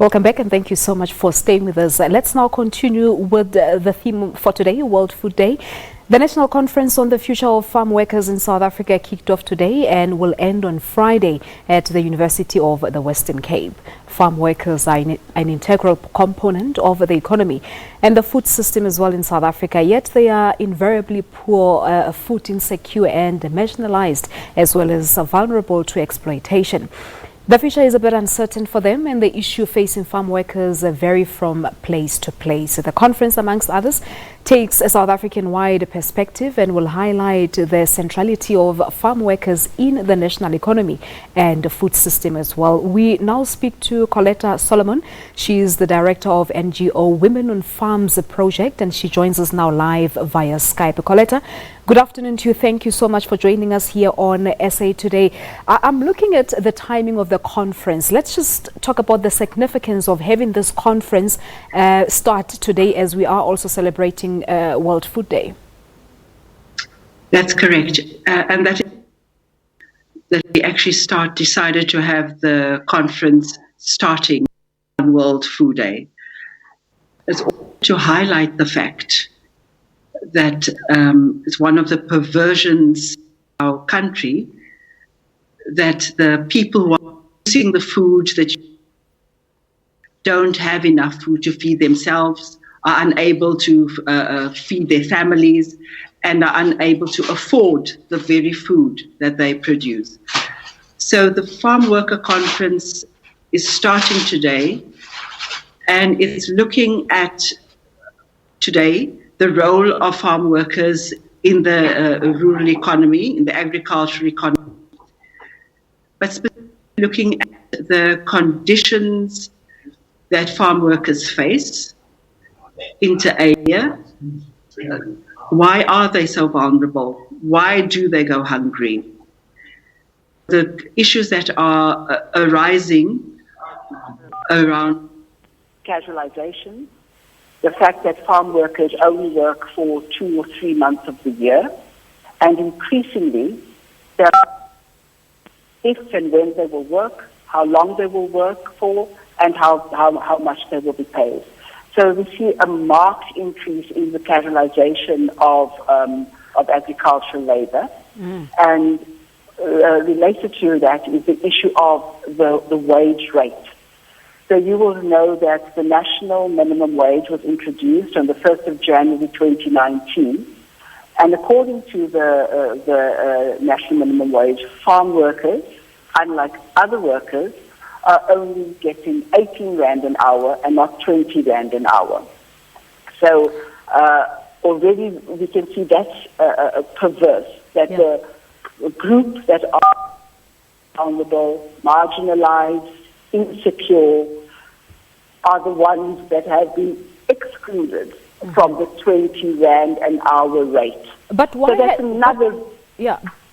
Welcome back and thank you so much for staying with us. Let's now continue with the theme for today, World Food Day. The National Conference on the Future of Farm Workers in South Africa kicked off today and will end on Friday at the University of the Western Cape. Farm workers are an integral component of the economy and the food system as well in South Africa, yet they are invariably poor, food insecure and marginalised, as well as vulnerable to exploitation. The future is a bit uncertain for them, and the issue facing farm workers vary from place to place. The conference, amongst others, takes a South African-wide perspective and will highlight the centrality of farm workers in the national economy and the food system as well. We now speak to Colette Solomon. She is the director of NGO Women on Farms project, and she joins us now live via Skype. Colette, good afternoon to you. Thank you so much for joining us here on SA Today. I'm looking at the timing of the conference. Let's just talk about the significance of having this conference start today, as we are also celebrating World Food Day. That's correct. And that we actually decided to have the conference starting on World Food Day. It's also to highlight the fact that it's one of the perversions of our country that the people who are using the food that don't have enough food to feed themselves, are unable to feed their families, and are unable to afford the very food that they produce. So the Farm Worker Conference is starting today, and it's looking at today the role of farm workers in the rural economy, in the agricultural economy, but specifically looking at the conditions that farm workers face, inter alia. Why are they so vulnerable? Why do they go hungry? The issues that are arising around casualization, the fact that farm workers only work for 2 or 3 months of the year, and increasingly, if and when they will work, how long they will work for, and how much they will be paid. So we see a marked increase in the casualization of agricultural labor. And related to that is the issue of the wage rate. So you will know that the national minimum wage was introduced on the 1st of January 2019. And according to the national minimum wage, farm workers, unlike other workers, are only getting 18 Rand an hour and not 20 Rand an hour. So already we can see that's perverse, that the groups that are vulnerable, marginalized, insecure, are the ones that have been excluded from the 20 Rand an hour rate. But why? So that's another.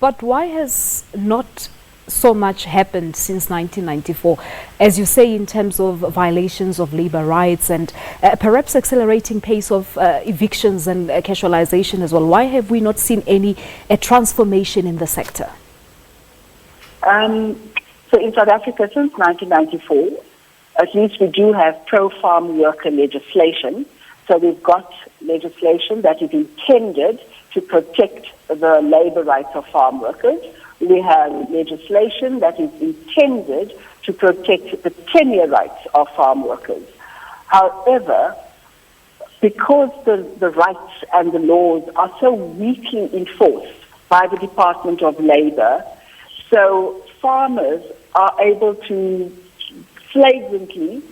But why has not so much happened since 1994, as you say, in terms of violations of labor rights and perhaps accelerating pace of evictions and casualization as well? Why have we not seen any transformation in the sector? So in South Africa, since 1994, at least we do have pro-farm worker legislation. So we've got legislation that is intended to protect the labor rights of farm workers. We have legislation that is intended to protect the tenure rights of farm workers. However, because the rights and the laws are so weakly enforced by the Department of Labor, so farmers are able to flagrantly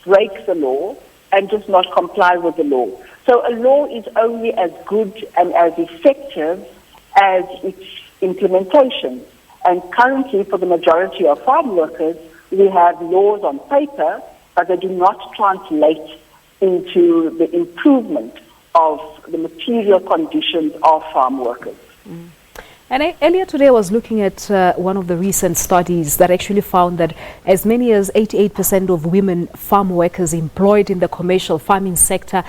break the law and just not comply with the law. So a law is only as good and as effective as its implementation. And currently, for the majority of farm workers, we have laws on paper, but they do not translate into the improvement of the material conditions of farm workers. And earlier today I was looking at one of the recent studies that actually found that as many as 88% of women farm workers employed in the commercial farming sector,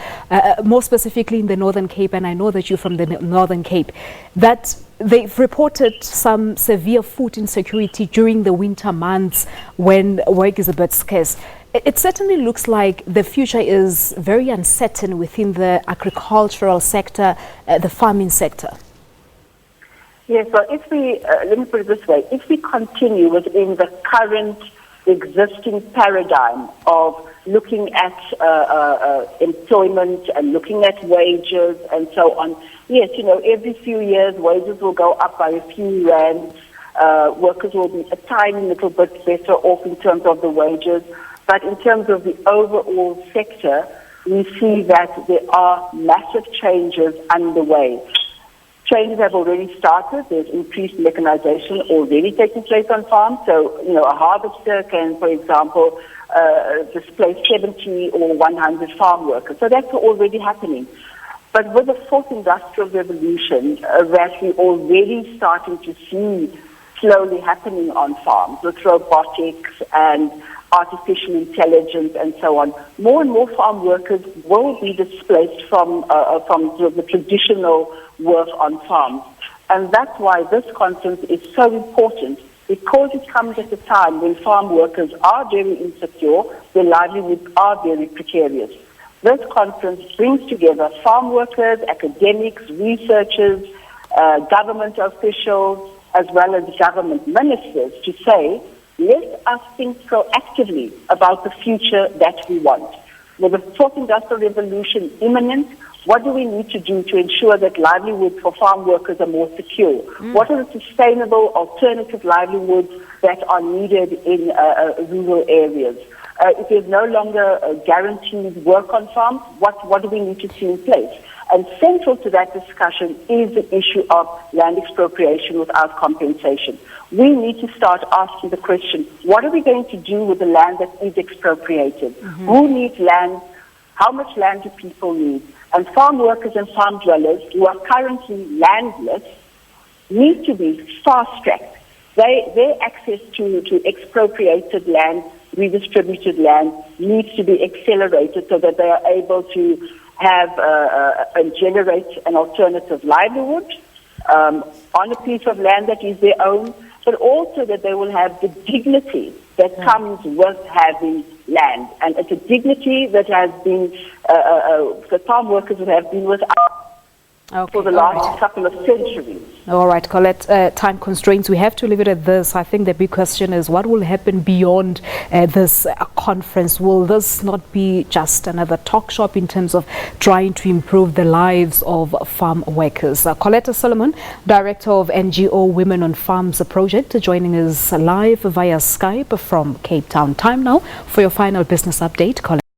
more specifically in the Northern Cape, and I know that you're from the Northern Cape, that they've reported some severe food insecurity during the winter months when work is a bit scarce. It certainly looks like the future is very uncertain within the agricultural sector, the farming sector. Yes, well, if we, let me put it this way, if we continue within the current existing paradigm of looking at employment and looking at wages and so on, yes, every few years wages will go up by a few rands. Workers will be a tiny little bit better off in terms of the wages. But in terms of the overall sector, we see that there are massive changes underway. Changes have already started. There's increased mechanization already taking place on farms. So, a harvester can, for example, displace 70 or 100 farm workers. So that's already happening. But with the fourth industrial revolution, that we're already starting to see slowly happening on farms with robotics and artificial intelligence and so on, more and more farm workers will be displaced from the traditional work on farms. And that's why this conference is so important, because it comes at a time when farm workers are very insecure, their livelihoods are very precarious. This conference brings together farm workers, academics, researchers, government officials, as well as government ministers to say, let us think proactively about the future that we want. With the fourth industrial revolution imminent, what do we need to do to ensure that livelihoods for farm workers are more secure? What are the sustainable alternative livelihoods that are needed in rural areas? If there's no longer guaranteed work on farms, what do we need to see in place? And central to that discussion is the issue of land expropriation without compensation. We need to start asking the question, what are we going to do with the land that is expropriated? Who needs land? How much land do people need? And farm workers and farm dwellers who are currently landless need to be fast-tracked. Their access to expropriated land, redistributed land, needs to be accelerated so that they are able to have and generate an alternative livelihood on a piece of land that is their own, but also that they will have the dignity that comes with having land. And it's a dignity that has been, the farm workers have been without for the last couple of centuries. All right, Colette, time constraints. We have to leave it at this. I think the big question is what will happen beyond this conference? Will this not be just another talk shop in terms of trying to improve the lives of farm workers? Colette Solomon, Director of NGO Women on Farms project, joining us live via Skype from Cape Town. Time now for your final business update, Colette.